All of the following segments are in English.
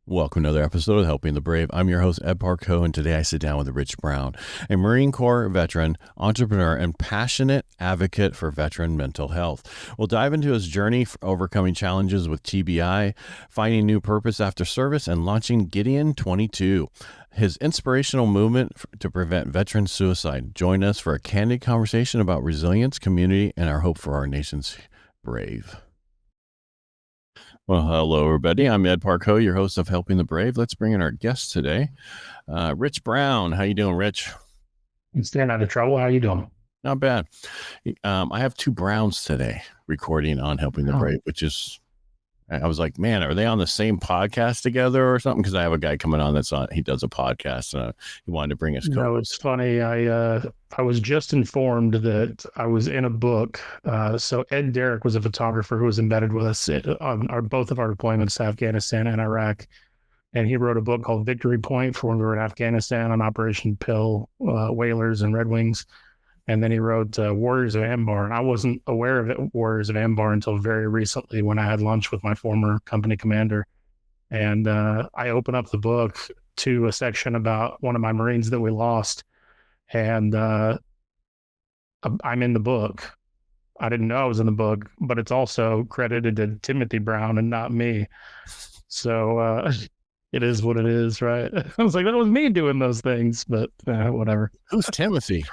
Welcome to another episode of Helping the Brave. I'm your host, Ed Parcaut, and today I sit down with Rich Brown, a Marine Corps veteran, entrepreneur, and passionate advocate for veteran mental health. We'll dive into his journey for overcoming challenges with TBI, finding new purpose after service, and launching Gideon 22, his inspirational movement to prevent veteran suicide. Join us for a candid conversation about resilience, community, and our hope for our nation's brave. Well, hello, everybody. I'm Ed Parcaut, your host of Helping the Brave. Let's bring in our guest today, Rich Brown. How you doing, Rich? I'm staying out of trouble. How you doing? Not bad. I have two Browns today recording on Helping the Brave, which is, I was like, man, are they on the same podcast together or something? Because I have a guy coming on he does a podcast. He wanted to bring us. No, it's funny. I was just informed that I was in a book. So Ed Derrick was a photographer who was embedded with us on both of our deployments to Afghanistan and Iraq. And he wrote a book called Victory Point for when we were in Afghanistan on Operation Pill, Whalers and Red Wings. And then he wrote Warriors of Ambar. And I wasn't aware of it, Warriors of Ambar, until very recently when I had lunch with my former company commander. And I open up the book to a section about one of my Marines that we lost. And I'm in the book. I didn't know I was in the book, but it's also credited to Timothy Brown and not me. So it is what it is, right? I was like, that was me doing those things, but whatever. Who's Timothy?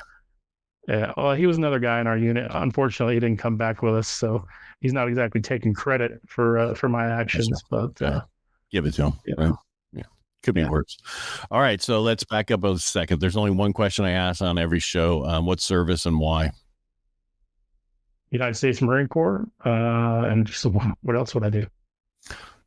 Yeah, well, he was another guy in our unit. Unfortunately, he didn't come back with us, so he's not exactly taking credit for my actions. But give it to him. Yeah. Right? Yeah, could be worse. All right, so let's back up a second. There's only one question I ask on every show: what service and why? United States Marine Corps. And so what else would I do?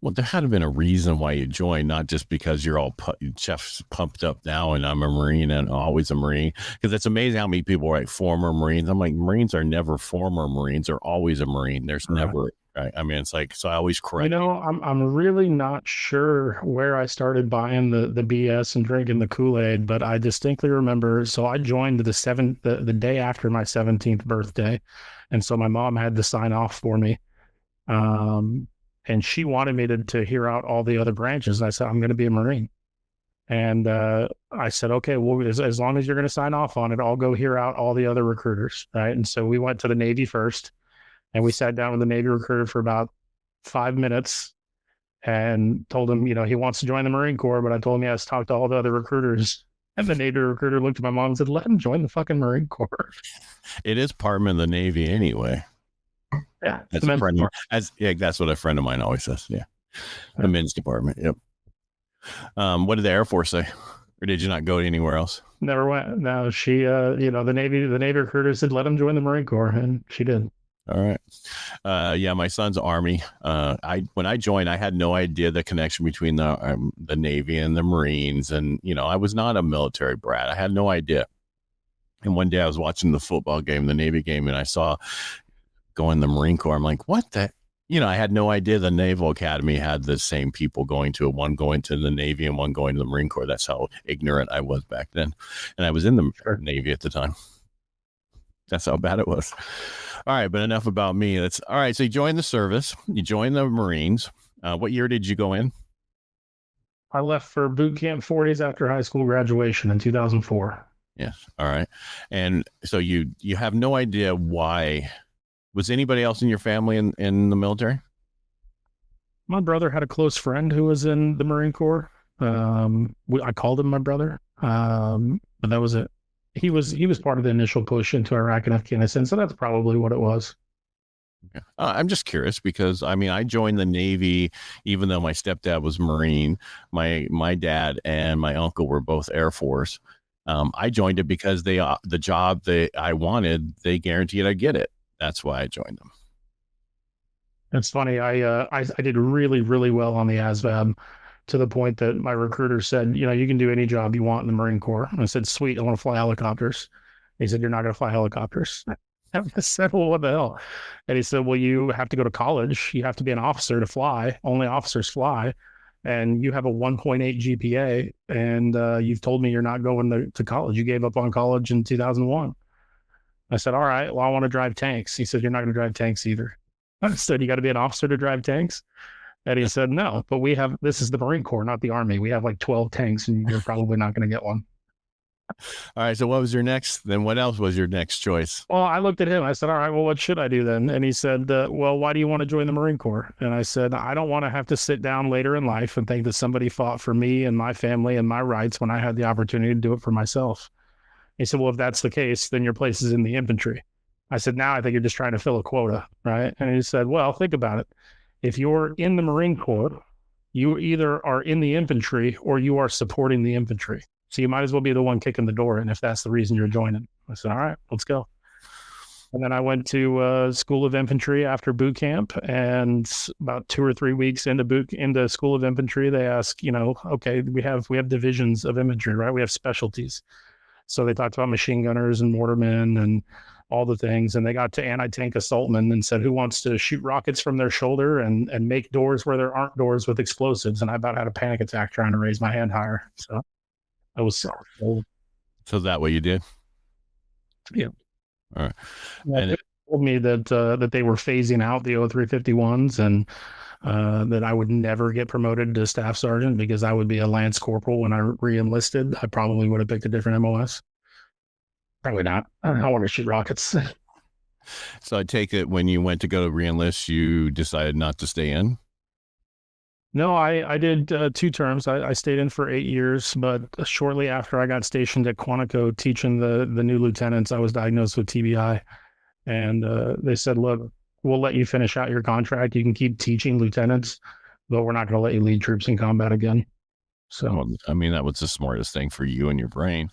Well, there had to have been a reason why you joined, not just because you're all Jeff's pumped up now and I'm a Marine and always a Marine. Because it's amazing how many people write former Marines. I'm like, Marines are never former Marines. They're always a Marine. There's never, right? I mean, it's like, so I always correct. I'm really not sure where I started buying the BS and drinking the Kool-Aid, but I distinctly remember. So I joined the day after my 17th birthday. And so my mom had to sign off for me. And she wanted me to hear out all the other branches. And I said, I'm going to be a Marine. And I said, okay, well, as long as you're going to sign off on it, I'll go hear out all the other recruiters. Right. And so we went to the Navy first, and we sat down with the Navy recruiter for about 5 minutes and told him, he wants to join the Marine Corps, but I told him he has to talk to all the other recruiters. And the Navy recruiter looked at my mom and said, let him join the fucking Marine Corps. It is part of the Navy anyway. Yeah, that's that's what a friend of mine always says. Yeah, the men's department. Yep. What did the Air Force say, or did you not go anywhere else? Never went. No, she, the Navy recruiter said let him join the Marine Corps, and she did. All right. Yeah, my son's Army. When I joined, I had no idea the connection between the Navy and the Marines, and I was not a military brat. I had no idea. And one day I was watching the football game, the Navy game, and I saw going to the Marine Corps. I'm like, what the? I had no idea the Naval Academy had the same people one going to the Navy and one going to the Marine Corps. That's how ignorant I was back then. And I was in the Navy at the time. That's how bad it was. All right, but enough about me. All right. So you joined the service. You joined the Marines. What year did you go in? I left for boot camp 4 days after high school graduation in 2004. Yes. All right. And so you have no idea why. Was anybody else in your family in the military? My brother had a close friend who was in the Marine Corps. I called him my brother, but that was it. He was part of the initial push into Iraq and Afghanistan, so that's probably what it was. Okay. I'm just curious because I joined the Navy even though my stepdad was Marine. My dad and my uncle were both Air Force. I joined it because the job that I wanted, they guaranteed I'd get it. That's why I joined them. That's funny. I did really, really well on the ASVAB to the point that my recruiter said, you can do any job you want in the Marine Corps. And I said, sweet, I want to fly helicopters. He said, you're not going to fly helicopters. I said, well, what the hell? And he said, well, you have to go to college. You have to be an officer to fly. Only officers fly. And you have a 1.8 GPA. And you've told me you're not going to college. You gave up on college in 2001. I said, all right, well, I want to drive tanks. He said, you're not going to drive tanks either. I said, you got to be an officer to drive tanks. And he said, no, but this is the Marine Corps, not the Army. We have like 12 tanks and you're probably not going to get one. All right. So what was your next? Then what else was your next choice? Well, I looked at him. I said, all right, well, what should I do then? And he said, well, why do you want to join the Marine Corps? And I said, I don't want to have to sit down later in life and think that somebody fought for me and my family and my rights when I had the opportunity to do it for myself. He said, well, if that's the case, then your place is in the infantry. I said, now I think you're just trying to fill a quota, right? And he said, well, think about it. If you're in the Marine Corps, you either are in the infantry or you are supporting the infantry. So you might as well be the one kicking the door. And if that's the reason you're joining, I said, all right, let's go. And then I went to School of Infantry after boot camp, and about 2 or 3 weeks into School of Infantry, they ask, okay, we have divisions of infantry, right? We have specialties. So they talked about machine gunners and mortarmen and all the things. And they got to anti-tank assaultmen and said, who wants to shoot rockets from their shoulder and make doors where there aren't doors with explosives? And I about had a panic attack trying to raise my hand higher. So I was so old. So that what you did? Yeah. All right. Yeah, and it told me that they were phasing out the 0351s and that I would never get promoted to staff sergeant because I would be a lance corporal when I re-enlisted. I probably would have picked a different MOS. Probably not. I don't want to shoot rockets. So I take it when you went to go to re-enlist, you decided not to stay in? No, I did 2 terms. I stayed in for 8 years, but shortly after I got stationed at Quantico teaching the new lieutenants, I was diagnosed with TBI. And they said, look, we'll let you finish out your contract. You can keep teaching lieutenants, but we're not going to let you lead troops in combat again. So, well, I mean, that was the smartest thing for you and your brain.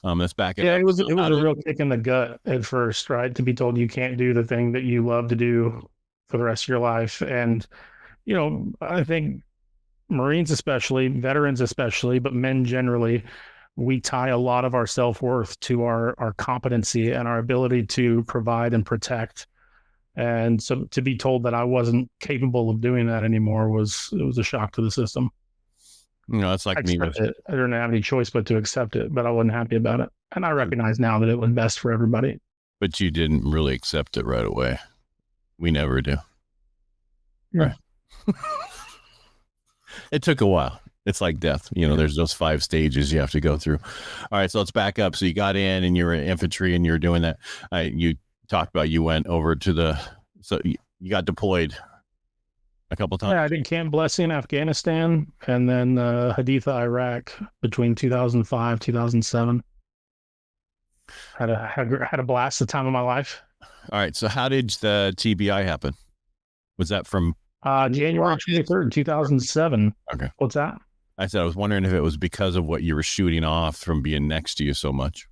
Let's back it up. It was a real kick in the gut at first, right? To be told you can't do the thing that you love to do for the rest of your life. And, I think Marines especially, veterans especially, but men generally, we tie a lot of our self-worth to our competency and our ability to provide and protect. And so to be told that I wasn't capable of doing that anymore was a shock to the system. It's like me. I didn't have any choice but to accept it, but I wasn't happy about it. And I recognize now that it was best for everybody. But you didn't really accept it right away. We never do. Yeah. Right. It took a while. It's like death. There's those 5 stages you have to go through. All right. So let's back up. So you got in and you're in infantry and you're doing that. You talked about you went over to so you got deployed a couple times. Yeah, I did Camp Blessing, Afghanistan, and then Haditha, Iraq between 2005, 2007. Had a blast, the time of my life. All right. So how did the TBI happen? Was that from January 23rd, 2007. Okay. What's that? I said, I was wondering if it was because of what you were shooting off from being next to you so much.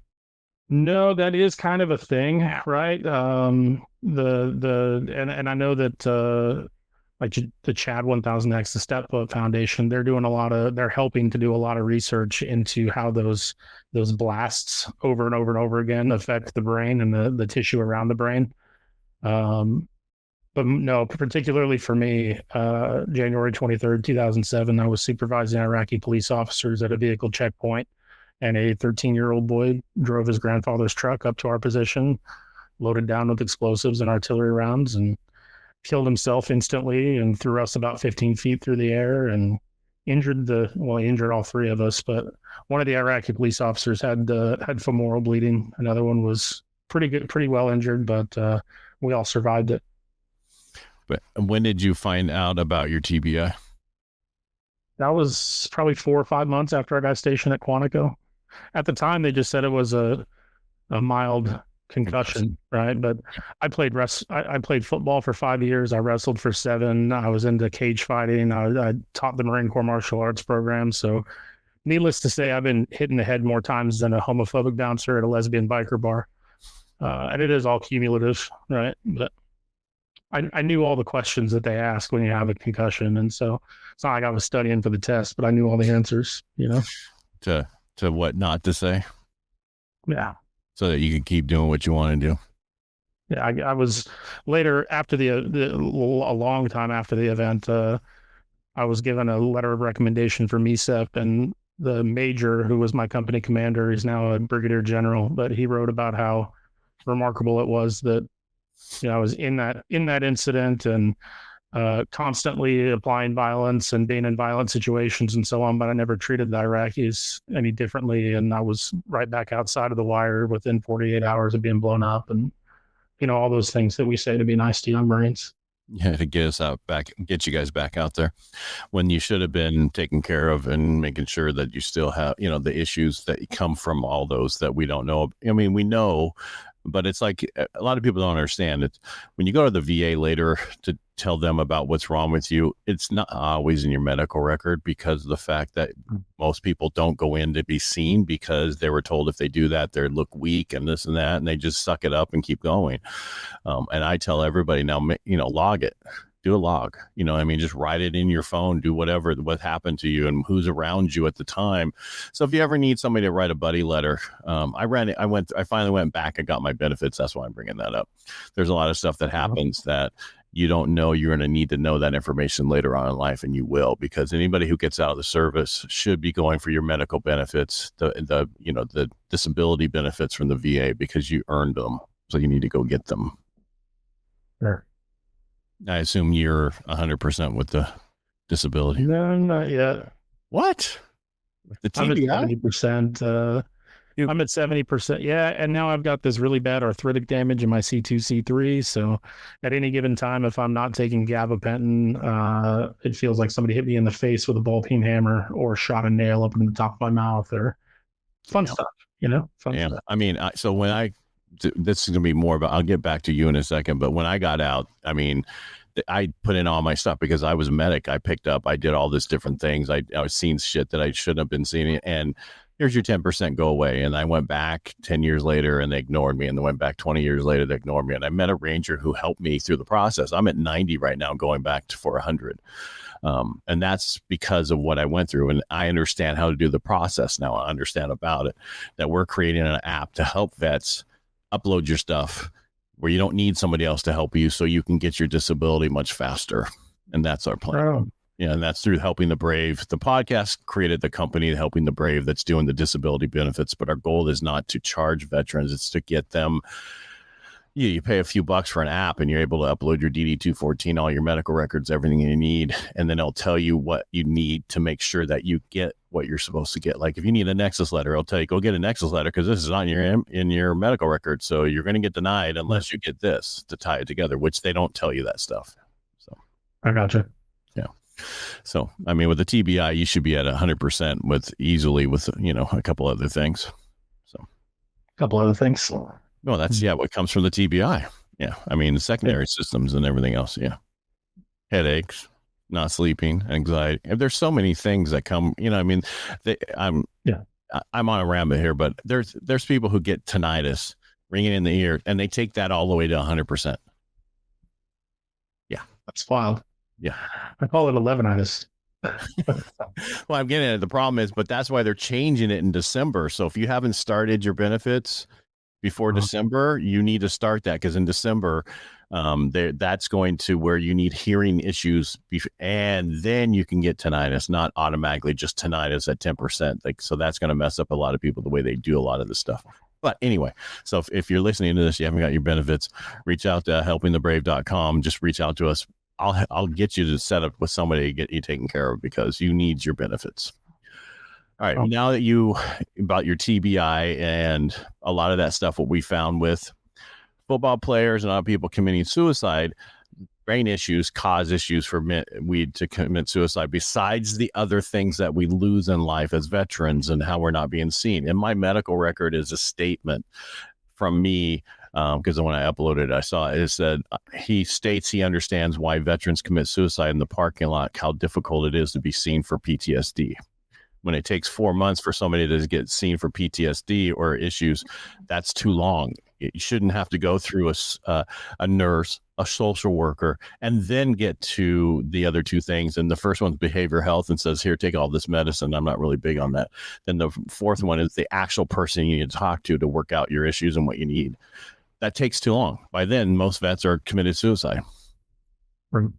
No, that is kind of a thing, right? And I know that like the Chad 1000X, the Step Foundation, they're helping to do a lot of research into how those blasts over and over and over again affect the brain and the tissue around the brain. But no, particularly for me, January 23rd, 2007, I was supervising Iraqi police officers at a vehicle checkpoint, and a 13-year-old boy drove his grandfather's truck up to our position, loaded down with explosives and artillery rounds, and killed himself instantly and threw us about 15 feet through the air and injured he injured all 3 of us. But one of the Iraqi police officers had femoral bleeding. Another one was pretty well injured, but we all survived it. But when did you find out about your TBI? That was probably 4 or 5 months after I got stationed at Quantico. At the time, they just said it was a mild concussion, right? But I played football for 5 years. I wrestled for 7. I was into cage fighting. I taught the Marine Corps martial arts program. So needless to say, I've been hit in the head more times than a homophobic bouncer at a lesbian biker bar. And it is all cumulative, right? But I knew all the questions that they ask when you have a concussion. And so it's not like I was studying for the test, but I knew all the answers, To what not to say? Yeah. So that you can keep doing what you want to do. Yeah, I was later after a long time after the event, I was given a letter of recommendation for MESEP, and the major who was my company commander, he's now a brigadier general, but he wrote about how remarkable it was that I was in that incident, and constantly applying violence and being in violent situations and so on, but I never treated the Iraqis any differently. And I was right back outside of the wire within 48 hours of being blown up, and, all those things that we say to be nice to young Marines. Yeah, to get us out back, get you guys back out there when you should have been taken care of and making sure that you still have, the issues that come from all those that we don't know. I mean, we know, but it's like a lot of people don't understand it. When you go to the VA later to tell them about what's wrong with you, it's not always in your medical record, because of the fact that most people don't go in to be seen because they were told if they do that, they look weak and this and that, and they just suck it up and keep going. And I tell everybody now, log it. Do a log, just write it in your phone, do whatever, what happened to you and who's around you at the time. So if you ever need somebody to write a buddy letter, I finally went back and got my benefits. That's why I'm bringing that up. There's a lot of stuff that happens that you don't know. You're going to need to know that information later on in life, and you will, because anybody who gets out of the service should be going for your medical benefits, the disability benefits from the VA, because you earned them. So you need to go get them. Sure. I assume you're 100% with the disability. No, not yet. What? The TBI? I'm at 70%. I'm at 70%. Yeah. And now I've got this really bad arthritic damage in my C2, C3. So at any given time, if I'm not taking gabapentin, it feels like somebody hit me in the face with a ball peen hammer or shot a nail up in the top of my mouth, or fun stuff, fun stuff. I mean, so when this is going to be more about, I'll get back to you in a second, but when I got out, I mean, I put in all my stuff because I was a medic. I did all this different things. I was seeing shit that I shouldn't have been seeing. And here's your 10% go away. And I went back 10 years later and they ignored me. And then went back 20 years later, they ignored me. And I met a ranger who helped me through the process. I'm at 90 right now, going back for 100. And that's because of what I went through. And I understand how to do the process now. I understand about it, that we're creating an app to help vets upload your stuff where you don't need somebody else to help you, so you can get your disability much faster. And that's our plan. Oh. Yeah. And that's through Helping the Brave. The podcast created the company Helping the Brave that's doing the disability benefits, but our goal is not to charge veterans. It's to get them, you pay a few bucks for an app and you're able to upload your DD-214, all your medical records, everything you need. And then it'll tell you what you need to make sure that you get what you're supposed to get. Like if you need a Nexus letter, it'll tell you, go get a Nexus letter, because this is not in your medical record. So you're going to get denied unless you get this to tie it together, which they don't tell you that stuff. So I gotcha. Yeah. So, I mean, with the TBI, you should be at 100% with a couple other things. So a couple other things. No, that's what comes from the TBI. Yeah. I mean, the secondary systems and everything else. Yeah. Headaches, not sleeping, anxiety. And there's so many things that come, I'm on a ramble here, but there's people who get tinnitus ringing in the ear and they take that all the way to 100%. Yeah. That's wild. Yeah. I call it 11itis. Well, I'm getting it. The problem is, but that's why they're changing it in December. So if you haven't started your benefits before December, you need to start that, because in December, that's going to where you need hearing issues, and then you can get tinnitus, not automatically just tinnitus at 10%. So that's going to mess up a lot of people, the way they do a lot of this stuff. But anyway, so if you're listening to this, you haven't got your benefits, reach out to helpingthebrave.com. Just reach out to us. I'll get you to set up with somebody to get you taken care of, because you need your benefits. All right. Now that about your TBI and a lot of that stuff, what we found with football players and other people committing suicide, brain issues cause issues for weed to commit suicide, besides the other things that we lose in life as veterans and how we're not being seen. And my medical record is a statement from me, because when I uploaded it, I saw it said, he states he understands why veterans commit suicide in the parking lot, how difficult it is to be seen for PTSD. When it takes 4 months for somebody to get seen for PTSD or issues, that's too long. You shouldn't have to go through a nurse, a social worker, and then get to the other two things. And the first one's behavioral health and says, here, take all this medicine. I'm not really big on that. Then the fourth one is the actual person you need to talk to work out your issues and what you need. That takes too long. By then, most vets are committed suicide. Right.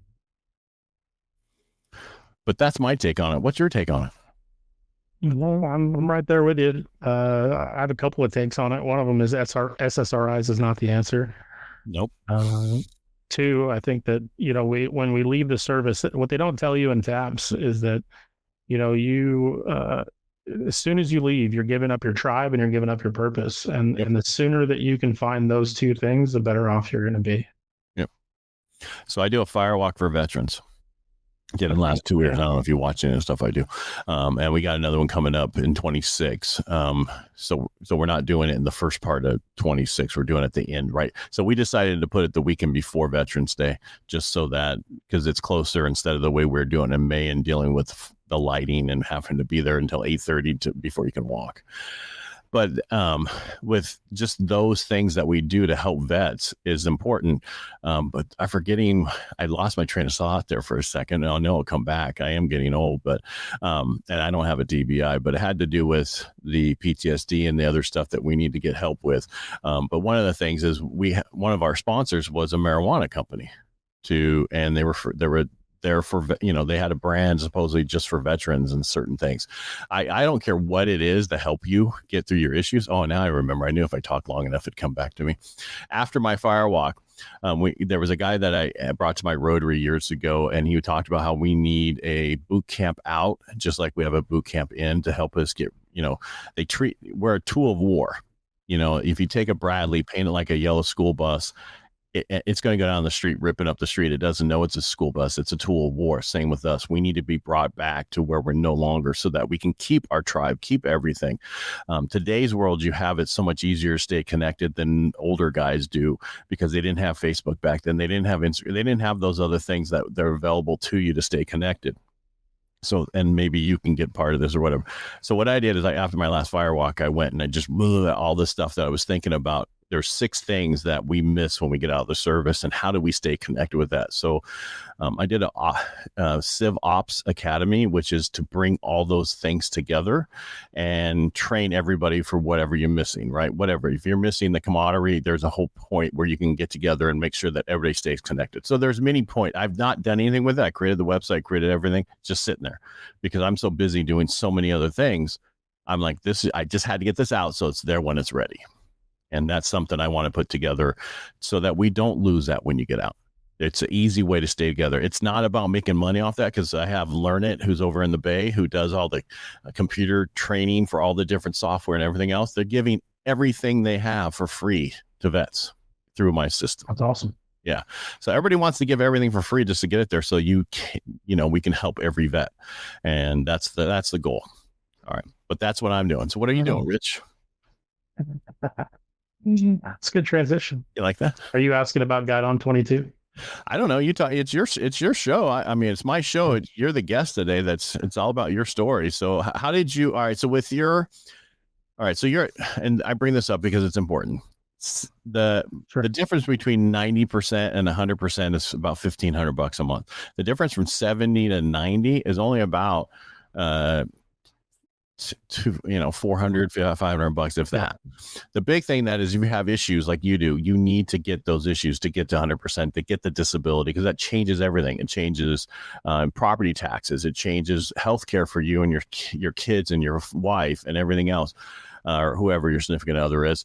But that's my take on it. What's your take on it? Well, I'm right there with you. I have a couple of takes on it. One of them is SSRIs is not the answer. Nope. too, I think that, when we leave the service, what they don't tell you in TAPS is that, you, as soon as you leave, you're giving up your tribe and you're giving up your purpose. Yep. And the sooner that you can find those two things, the better off you're going to be. Yep. So I do a firewalk for veterans. Did in the last 2 years. I don't know if you watch any of the stuff I do. And we got another one coming up in 26. So we're not doing it in the first part of 26. We're doing it at the end, right? So we decided to put it the weekend before Veterans Day, just so that, because it's closer, instead of the way we're doing in May and dealing with the lighting and having to be there until 8:30 before you can walk. But with just those things that we do to help vets is important. But I lost my train of thought there for a second. I know it'll come back. I am getting old, but and I don't have a DBI, but it had to do with the PTSD and the other stuff that we need to get help with. But one of the things is one of our sponsors was a marijuana company and they were there for, they had a brand supposedly just for veterans and certain things. I don't care what it is to help you get through your issues. Oh, now I remember. I knew if I talked long enough, it'd come back to me. After my firewalk, there was a guy that I brought to my Rotary years ago, and he talked about how we need a boot camp out, just like we have a boot camp in, to help us get, we're a tool of war. If you take a Bradley, paint it like a yellow school bus, it's going to go down the street, ripping up the street. It doesn't know it's a school bus. It's a tool of war. Same with us. We need to be brought back to where we're no longer, so that we can keep our tribe, keep everything. Today's world, you have it so much easier to stay connected than older guys do, because they didn't have Facebook back then. They didn't have Instagram. They didn't have those other things that they're available to you to stay connected. So, and maybe you can get part of this or whatever. So what I did is after my last firewalk, I went and I just moved all the stuff that I was thinking about. There's 6 things that we miss when we get out of the service, and how do we stay connected with that? So I did a Civ Ops Academy, which is to bring all those things together and train everybody for whatever you're missing, right? Whatever. If you're missing the camaraderie, there's a whole point where you can get together and make sure that everybody stays connected. So there's many points. I've not done anything with it. I created the website, created everything, just sitting there, because I'm so busy doing so many other things. I'm like, I just had to get this out so it's there when it's ready. And that's something I want to put together so that we don't lose that when you get out. It's an easy way to stay together. It's not about making money off that, because I have Learn It, who's over in the Bay, who does all the computer training for all the different software and everything else. They're giving everything they have for free to vets through my system. That's awesome. Yeah. So everybody wants to give everything for free just to get it there, so we can help every vet. And that's the goal. All right. But that's what I'm doing. So what are you doing, Rich? That's a good transition. You like that? Are you asking about Guide on 22? I don't know. You talk. It's your show. I mean, it's my show. You're the guest today. It's all about your story. So how did you? All right. So and I bring this up because it's important. The difference between 90% and 100% is about $1,500 a month. The difference from 70 to 90 is only about $400, $500, if that. The big thing that is, if you have issues like you do, you need to get those issues to get to 100%, to get the disability, because that changes everything. It changes property taxes. It changes healthcare for you and your kids and your wife and everything else, or whoever your significant other is,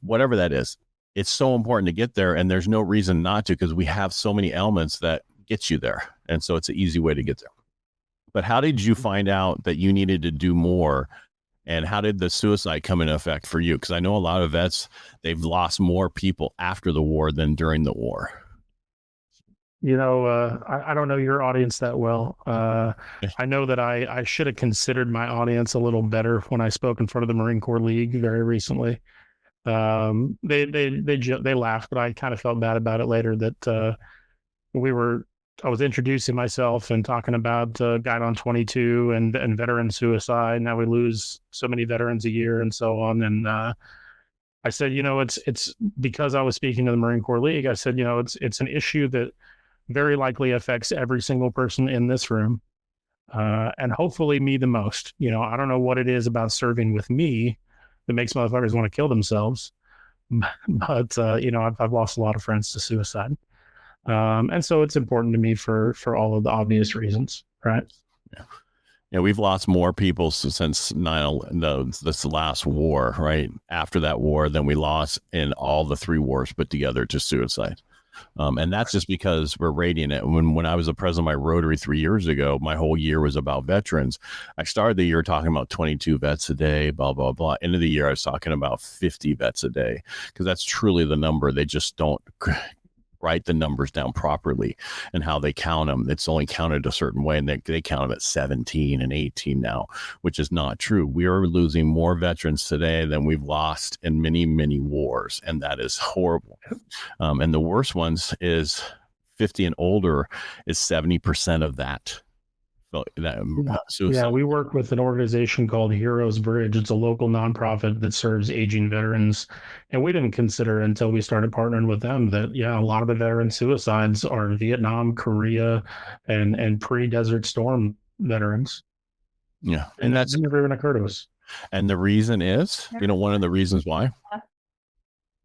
whatever that is. It's so important to get there, and there's no reason not to, because we have so many elements that get you there. And so it's an easy way to get there. But how did you find out that you needed to do more? And how did the suicide come into effect for you? Because I know a lot of vets, they've lost more people after the war than during the war. I don't know your audience that well. I know that I should have considered my audience a little better when I spoke in front of the Marine Corps League very recently. They laughed, but I kind of felt bad about it later, that I was introducing myself and talking about Guide on 22 and veteran suicide. Now we lose so many veterans a year and so on. And I said, it's because I was speaking to the Marine Corps League. I said, it's an issue that very likely affects every single person in this room, and hopefully me the most. I don't know what it is about serving with me that makes motherfuckers want to kill themselves, but I've lost a lot of friends to suicide. And so it's important to me for all of the obvious reasons, right? Yeah, we've lost more people since this last war, right? After that war, than we lost in all the 3 wars put together to suicide. And that's just because we're radiant it. When I was the president of my Rotary 3 years ago, my whole year was about veterans. I started the year talking about 22 vets a day, blah, blah, blah. End of the year, I was talking about 50 vets a day, because that's truly the number. They just don't write the numbers down properly and how they count them. It's only counted a certain way, and they count them at 17 and 18 now, which is not true. We are losing more veterans today than we've lost in many, many wars, and that is horrible. And the worst ones is 50 and older is 70% of that. Yeah, we work with an organization called Heroes Bridge. It's a local nonprofit that serves aging veterans. And we didn't consider until we started partnering with them that, yeah, a lot of the veteran suicides are Vietnam, Korea, and pre-Desert Storm veterans. Yeah. And that's never even occurred to us. And the reason is, one of the reasons why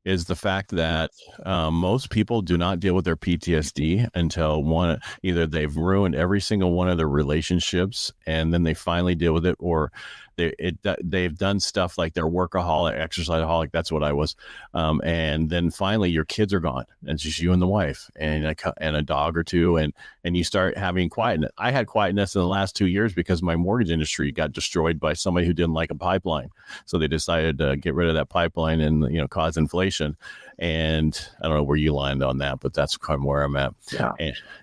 is the fact that most people do not deal with their PTSD until either they've ruined every single one of their relationships, and then they finally deal with it, or they've done stuff like they're workaholic, exerciseaholic. That's what I was. And then finally your kids are gone, and it's just you and the wife and a dog or two. And you start having quietness. I had quietness in the last 2 years because my mortgage industry got destroyed by somebody who didn't like a pipeline. So they decided to get rid of that pipeline and, cause inflation. And I don't know where you land on that, but that's kind of where I'm at. Yeah.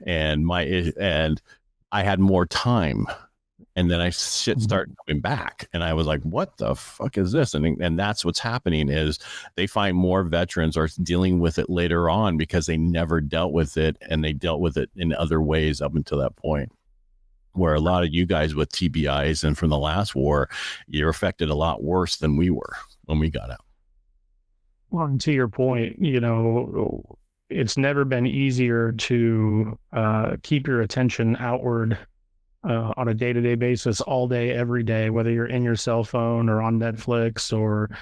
And I had more time. And then shit started coming back, and I was like, "What the fuck is this?" And that's what's happening is they find more veterans are dealing with it later on because they never dealt with it, and they dealt with it in other ways up until that point. Where a lot of you guys with TBIs and from the last war, you're affected a lot worse than we were when we got out. Well, and to your point, it's never been easier to keep your attention outward. On a day-to-day basis, all day, every day, whether you're in your cell phone or on Netflix or,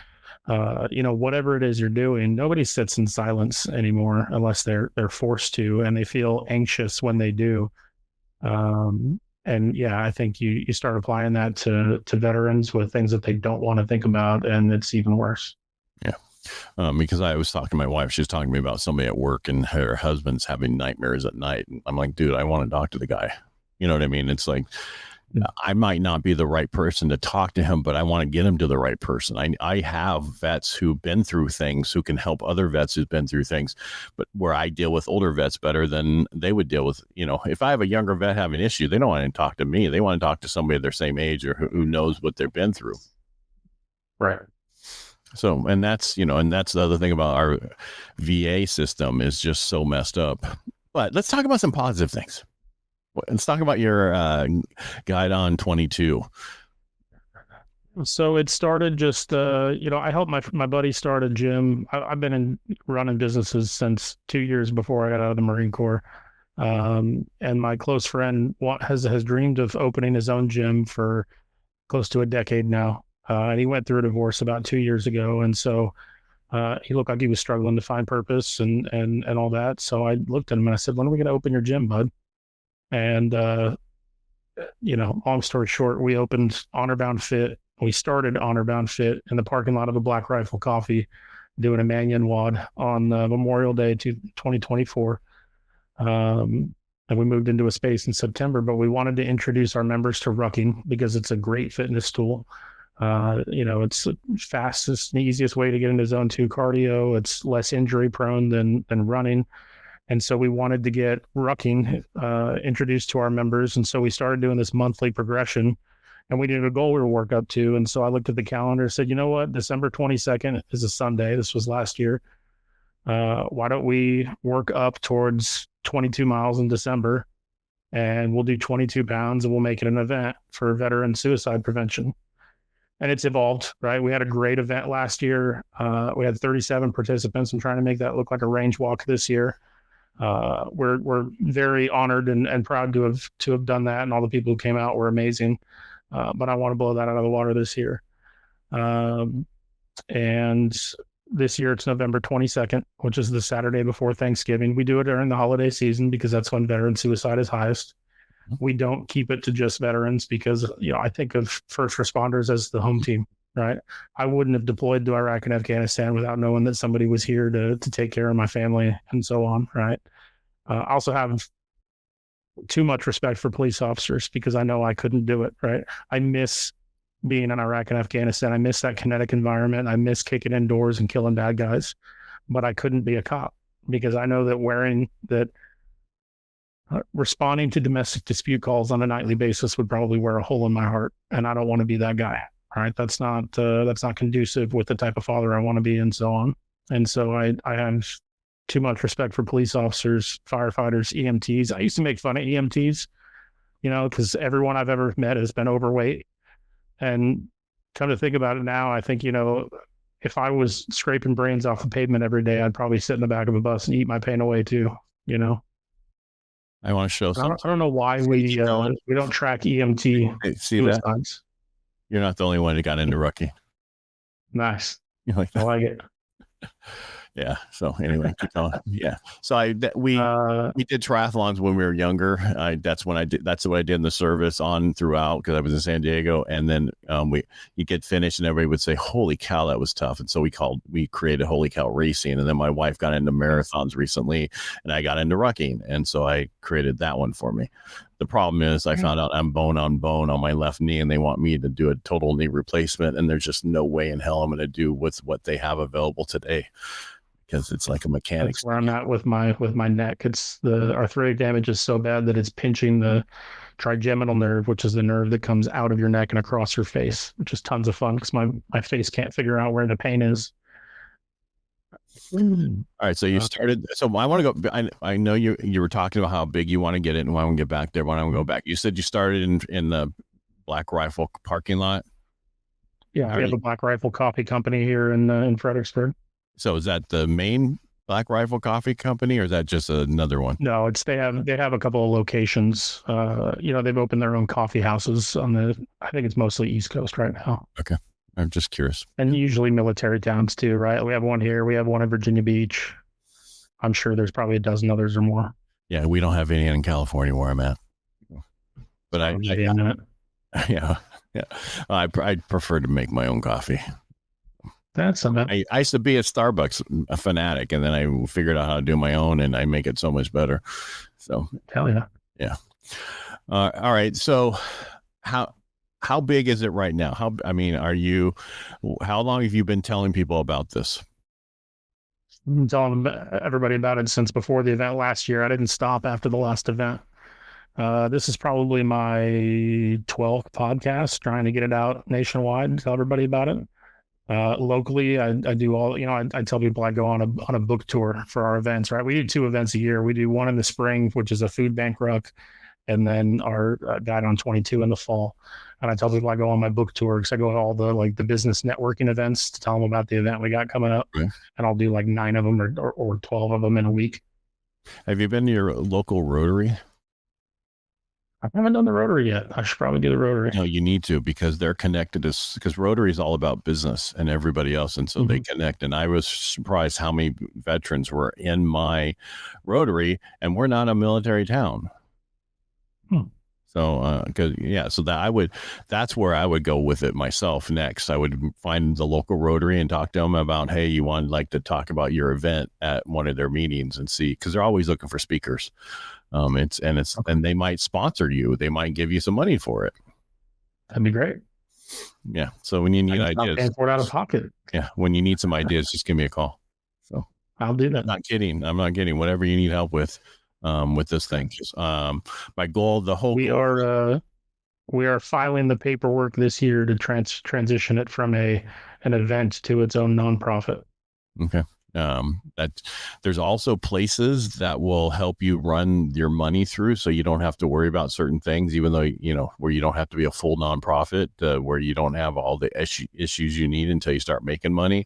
whatever it is you're doing. Nobody sits in silence anymore unless they're forced to, and they feel anxious when they do. And yeah, I think you start applying that to veterans with things that they don't want to think about, and it's even worse. Yeah. Because I was talking to my wife, she was talking to me about somebody at work and her husband's having nightmares at night. And I'm like, dude, I want to talk to the guy. You know what I mean? It's like, I might not be the right person to talk to him, but I want to get him to the right person. I have vets who've been through things who can help other vets who've been through things, but where I deal with older vets better than they would deal with, if I have a younger vet having an issue, they don't want to talk to me. They want to talk to somebody their same age or who knows what they've been through. Right. So, and that's the other thing about our VA system is just so messed up. But let's talk about some positive things. Let's talk about your guide on 22. So it started just, I helped my buddy start a gym. I've been running businesses since 2 years before I got out of the Marine Corps. And my close friend has dreamed of opening his own gym for close to a decade now. And he went through a divorce about 2 years ago. And so he looked like he was struggling to find purpose and all that. So I looked at him and I said, when are we going to open your gym, bud? And, long story short, we opened Honor Bound Fit. We started Honor Bound Fit in the parking lot of a Black Rifle Coffee doing a Manion WOD on Memorial Day 2024. And we moved into a space in September, but we wanted to introduce our members to Rucking because it's a great fitness tool. It's the fastest and easiest way to get into zone 2 cardio. It's less injury prone than running. And so we wanted to get Rucking introduced to our members. And so we started doing this monthly progression, and we did a goal we were work up to. And so I looked at the calendar and said, you know what? December 22nd is a Sunday. This was last year. Why don't we work up towards 22 miles in December, and we'll do 22 pounds and we'll make it an event for veteran suicide prevention. And it's evolved, right? We had a great event last year. We had 37 participants. I'm trying to make that look like a range walk this year. We're very honored and proud to have done that, and all the people who came out were amazing. But I want to blow that out of the water this year. And this year it's November 22nd, which is the Saturday before Thanksgiving. We do it during the holiday season because that's when veteran suicide is highest. We don't keep it to just veterans because, I think of first responders as the home team. right? I wouldn't have deployed to Iraq and Afghanistan without knowing that somebody was here to take care of my family and so on, right? I also have too much respect for police officers because I know I couldn't do it, right? I miss being in Iraq and Afghanistan. I miss that kinetic environment. I miss kicking indoors and killing bad guys, but I couldn't be a cop because I know that responding to domestic dispute calls on a nightly basis would probably wear a hole in my heart, and I don't want to be that guy. All right, that's not conducive with the type of father I want to be, and so on. And so I have too much respect for police officers, firefighters, EMTs. I used to make fun of EMTs, because everyone I've ever met has been overweight. And come to think about it now, I think, if I was scraping brains off the pavement every day, I'd probably sit in the back of a bus and eat my pain away too, I want to show some. I don't know why we don't track EMT suicides. You're not the only one that got into Rucking. Nice. You like that? I like it. Yeah. So anyway, keep going. Yeah. So we did triathlons when we were younger. That's what I did in the service on throughout because I was in San Diego. And then you get finished and everybody would say, "Holy cow, that was tough." And so we created Holy Cow Racing. And then my wife got into marathons recently, and I got into Rucking. And so I created that one for me. The problem is I found out I'm bone on bone on my left knee, and they want me to do a total knee replacement. And there's just no way in hell I'm going to do with what they have available today. Because it's like a mechanic. That's where I'm at with my neck. It's the arthritic damage is so bad that it's pinching the trigeminal nerve, which is the nerve that comes out of your neck and across your face, which is tons of fun because my face can't figure out where the pain is. All right, so you started. So I want to go. I know you were talking about how big you want to get it, and I want to get back there. When I want to go back, you said you started in the Black Rifle parking lot. Yeah, we have a Black Rifle coffee company here in Fredericksburg. So is that the main Black Rifle coffee company, or is that just another one? No, they have a couple of locations. They've opened their own coffee houses I think it's mostly East Coast right now. Okay. I'm just curious. And usually military towns too, right? We have one here. We have one in Virginia Beach. I'm sure there's probably a dozen others or more. Yeah, we don't have any in California where I'm at. But yeah. I prefer to make my own coffee. That's something. I used to be a Starbucks fanatic, and then I figured out how to do my own, and I make it so much better. So hell yeah. Yeah. All right. So how big is it right now? How long have you been telling people about this? I've been telling everybody about it since before the event last year. I didn't stop after the last event. This is probably my 12th podcast trying to get it out nationwide and tell everybody about it. Locally, I do all, I tell people I go on a book tour for our events, right? We do 2 events a year. We do one in the spring, which is a food bank ruck, and then our Guide on 22 in the fall. And I tell people I go on my book tour because I go to all the business networking events to tell them about the event we got coming up. Right. And I'll do like 9 of them or 12 of them in a week. Have you been to your local Rotary? I haven't done the Rotary yet. I should probably do the Rotary. No, you need to, because they're connected because Rotary is all about business and everybody else. And so they connect. And I was surprised how many veterans were in my Rotary, and we're not a military town. So, that's where I would go with it myself next. I would find the local Rotary and talk to them about, hey, you want to talk about your event at one of their meetings and see, because they're always looking for speakers. And they might sponsor you. They might give you some money for it. That'd be great. Yeah. So when you need ideas, paying for it out of pocket. Yeah. When you need some ideas, just give me a call. So I'll do that. I'm not kidding. Whatever you need help with this thing. My goal, we are filing the paperwork this year to transition it from an event to its own nonprofit. Okay. That there's also places that will help you run your money through, so you don't have to worry about certain things, even though, where you don't have to be a full nonprofit, where you don't have all the issues you need until you start making money.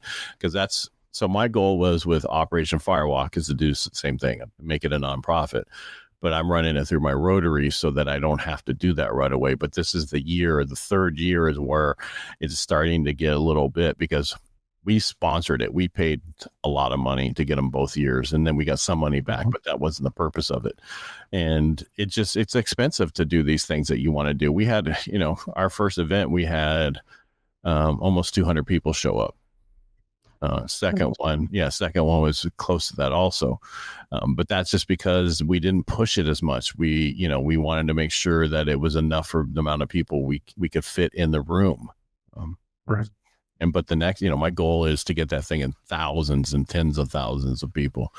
So my goal was with Operation Firewalk is to do the same thing, make it a nonprofit, but I'm running it through my Rotary so that I don't have to do that right away. But this is the 3rd year is where it's starting to get a little bit, because we sponsored it. We paid a lot of money to get them both years, and then we got some money back, but that wasn't the purpose of it. And it's expensive to do these things that you want to do. We had, our first event, we had almost 200 people show up. Second one was close to that also. But that's just because we didn't push it as much. We wanted to make sure that it was enough for the amount of people we could fit in the room. Right. But the next, my goal is to get that thing in thousands and tens of thousands of people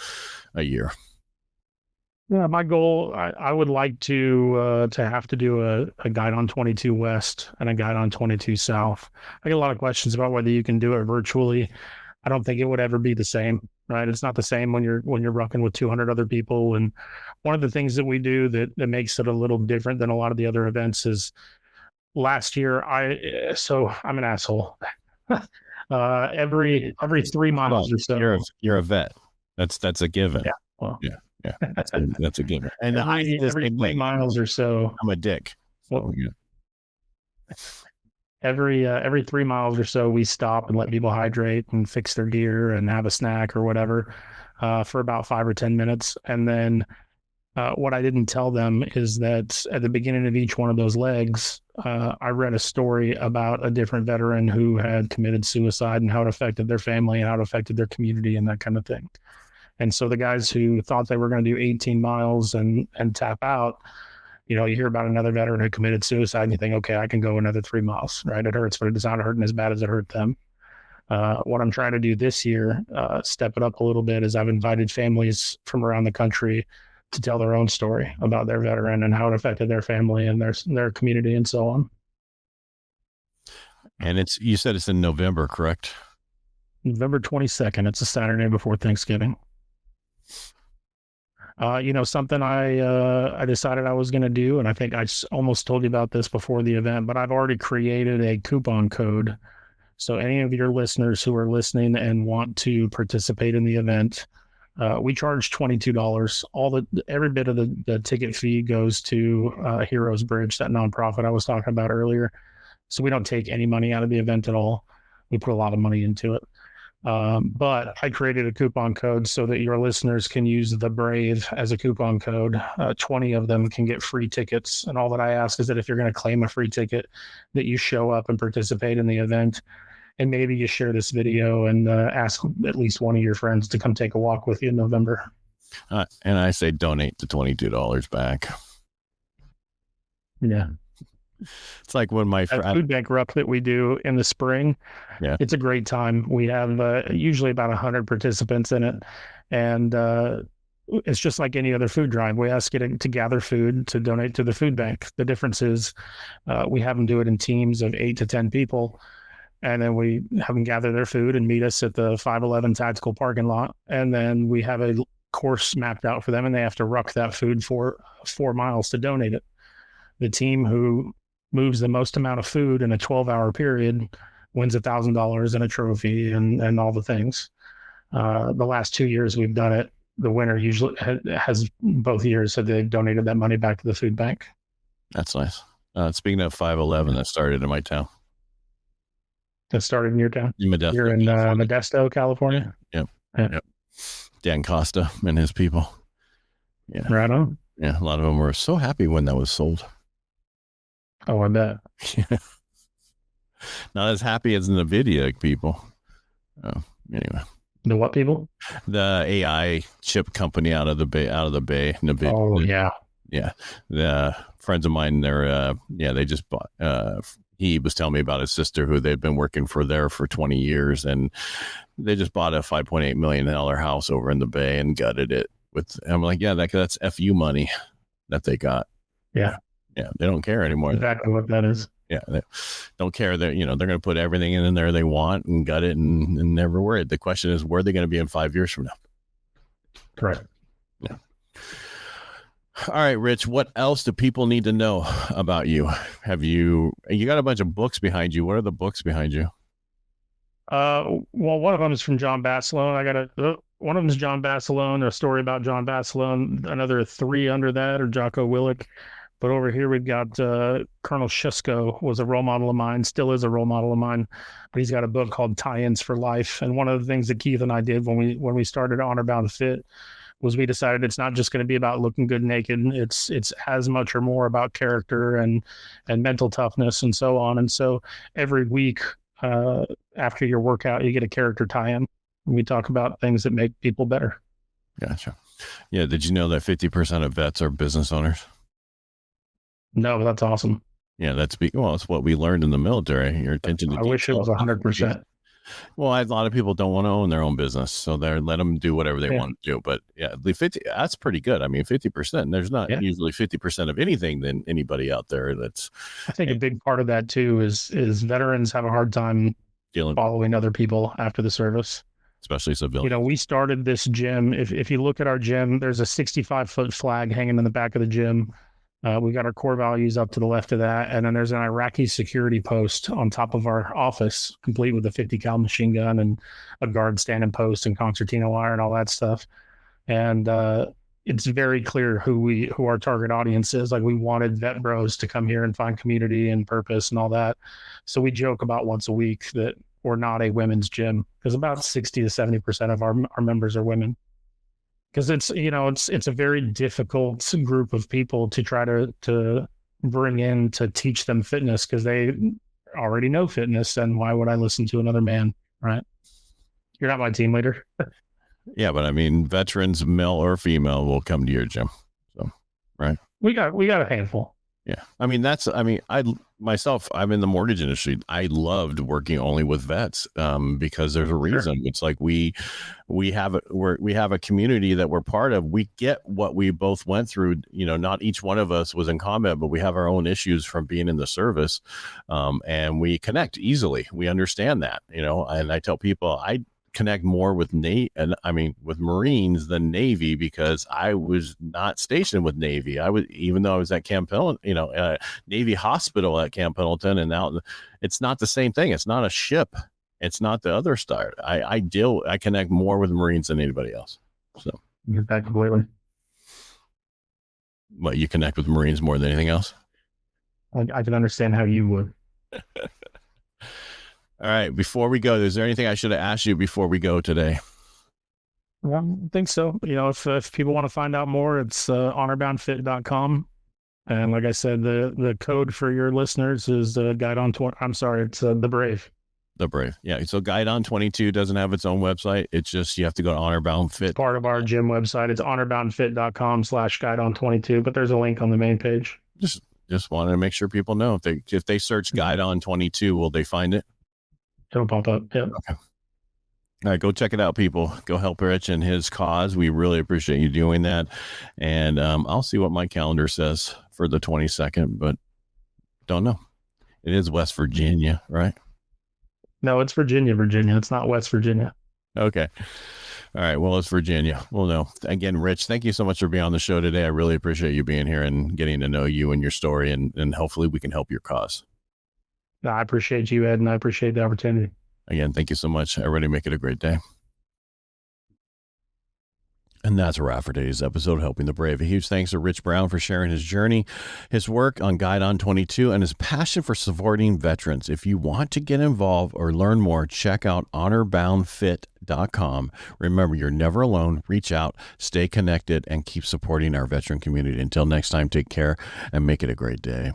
a year. Yeah, my goal, I would like to have to do a guide on 22 West and a guide on 22 South. I get a lot of questions about whether you can do it virtually. I don't think it would ever be the same, right? It's not the same when you're rucking with 200 other people. And one of the things that we do that makes it a little different than a lot of the other events is last year so I'm an asshole. Every 3 miles or so. You're a vet. That's a given. Yeah. Well, yeah. That's a given. And every 3 miles or so, I'm a dick. So, yeah. Every 3 miles or so, we stop and let people hydrate and fix their gear and have a snack or whatever for about 5 or 10 minutes. And then what I didn't tell them is that at the beginning of each one of those legs, I read a story about a different veteran who had committed suicide and how it affected their family and how it affected their community and that kind of thing. And so the guys who thought they were going to do 18 miles and tap out, you hear about another veteran who committed suicide and you think, okay, I can go another 3 miles, right? It hurts, but it's not hurting as bad as it hurt them. What I'm trying to do this year, step it up a little bit, is I've invited families from around the country to tell their own story about their veteran and how it affected their family and their community and so on. And you said it's in November, correct? November 22nd. It's a Saturday before Thanksgiving. Something I decided I was going to do, and I think I almost told you about this before the event, but I've already created a coupon code. So any of your listeners who are listening and want to participate in the event, we charge $22. Every bit of the ticket fee goes to Heroes Bridge, that nonprofit I was talking about earlier. So we don't take any money out of the event at all. We put a lot of money into it. But I created a coupon code so that your listeners can use the Brave as a coupon code. 20 of them can get free tickets. And all that I ask is that if you're going to claim a free ticket, that you show up and participate in the event. And maybe you share this video and ask at least one of your friends to come take a walk with you in November. And I say donate the $22 back. Yeah. It's like when my food bank ruck that we do in the spring. Yeah, it's a great time. We have usually about 100 participants in it, and it's just like any other food drive. We ask you to gather food to donate to the food bank. The difference is we have them do it in teams of 8 to 10 people, and then we have them gather their food and meet us at the 511 tactical parking lot, and then we have a course mapped out for them, and they have to ruck that food for 4 miles to donate it. The team who moves the most amount of food in a 12-hour period wins $1,000 and a trophy and all the things. The last 2 years we've done it, the winner usually has both years said they've donated that money back to the food bank. That's nice. Speaking of 511, that started in my town. That started in your town? In Modesto. You're in Modesto, California? Yep. Dan Costa and his people. Yeah. Right on. Yeah, a lot of them were so happy when that was sold. Oh, I bet. Not as happy as in the video people. Oh, anyway. The what people? The AI chip company out of the Bay. Oh, yeah. Yeah. The friends of mine, they just bought, he was telling me about his sister who they've been working for 20 years, and they just bought a $5.8 million house over in the Bay and gutted it I'm like, yeah, that's FU money that they got. Yeah. Yeah, they don't care anymore. Exactly what that is. Yeah, they don't care. They're going to put everything in there they want and gut it and never worry. The question is, where are they going to be in 5 years from now? Correct. Yeah. All right, Rich, what else do people need to know about you? You got a bunch of books behind you. What are the books behind you? Well, one of them is from John Basilone. One of them is John Basilone, a story about John Basilone. Another 3 under that are Jocko Willink. But over here, we've got Colonel Shusko was a role model of mine, still is a role model of mine. But he's got a book called Tie-ins for Life. And one of the things that Keith and I did when we started Honor Bound Fit was we decided it's not just going to be about looking good naked. It's as much or more about character and mental toughness and so on. And so every week after your workout, you get a character tie-in. We talk about things that make people better. Gotcha. Yeah. Did you know that 50% of vets are business owners? No, that's awesome. Yeah, well, it's what we learned in the military. Your attention to I wish it detail. was 100%. Well, a lot of people don't want to own their own business, so they're let them do whatever they Yeah. want to do. But yeah, the 50, that's pretty good. I mean, 50%. There's not Yeah. usually 50% of anything than anybody out there that's I think a big part of that too is veterans have a hard time dealing, following other people after the service. especially You civilians. know, we started this gym. If you look at our gym, there's a 65-foot flag hanging in the back of the gym. We got our core values up to the left of that, and then there's an Iraqi security post on top of our office, complete with a 50 cal machine gun and a guard standing post and concertina wire and all that stuff. And it's very clear who our target audience is. Like, we wanted vet bros to come here and find community and purpose and all that. So we joke about once a week that we're not a women's gym, because about 60 to 70% of our members are women. Because it's a very difficult group of people to try to bring in to teach them fitness, because they already know fitness, and why would I listen to another man, right? You're not my team leader. Yeah, but I mean, veterans, male or female, will come to your gym. So, right? We got a handful. Yeah. I'm in the mortgage industry. I loved working only with vets because there's a reason. Sure. It's like we have a community that we're part of. We get what we both went through. You know, not each one of us was in combat, but we have our own issues from being in the service, and we connect easily. We understand that, and I tell people I connect more with with Marines than Navy, because I was not stationed with Navy. Even though I was at Camp Pendleton, Navy hospital at Camp Pendleton, and now it's not the same thing. It's not a ship. It's not the other star. I connect more with Marines than anybody else. So you get that completely. What, you connect with Marines more than anything else? I can understand how you would. All right. Before we go, is there anything I should have asked you before we go today? I don't think so. If people want to find out more, it's honorboundfit.com. And like I said, the code for your listeners is Guide on 20. I'm sorry, it's the Brave. The Brave. Yeah. So Guide on 22 doesn't have its own website. It's just, you have to go to Honor-Bound Fit. Part of our gym website. It's honorboundfit.com/guide on 22, but there's a link on the main page. Just wanted to make sure people know, if they search Guide on 22, will they find it? It'll pop up. Yeah. Okay. All right, go check it out, people. Go help Rich and his cause. We really appreciate you doing that. And I'll see what my calendar says for the 22nd, but don't know. It is West Virginia, right? No, it's Virginia. It's not West Virginia. Okay. All right. Well, it's Virginia. We'll know. Again, Rich, thank you so much for being on the show today. I really appreciate you being here and getting to know you and your story, and hopefully we can help your cause. No, I appreciate you, Ed, and I appreciate the opportunity. Again, thank you so much. Everybody make it a great day. And that's a wrap for today's episode of Helping the Brave. A huge thanks to Rich Brown for sharing his journey, his work on Guide on 22, and his passion for supporting veterans. If you want to get involved or learn more, check out honorboundfit.com. Remember, you're never alone. Reach out, stay connected, and keep supporting our veteran community. Until next time, take care and make it a great day.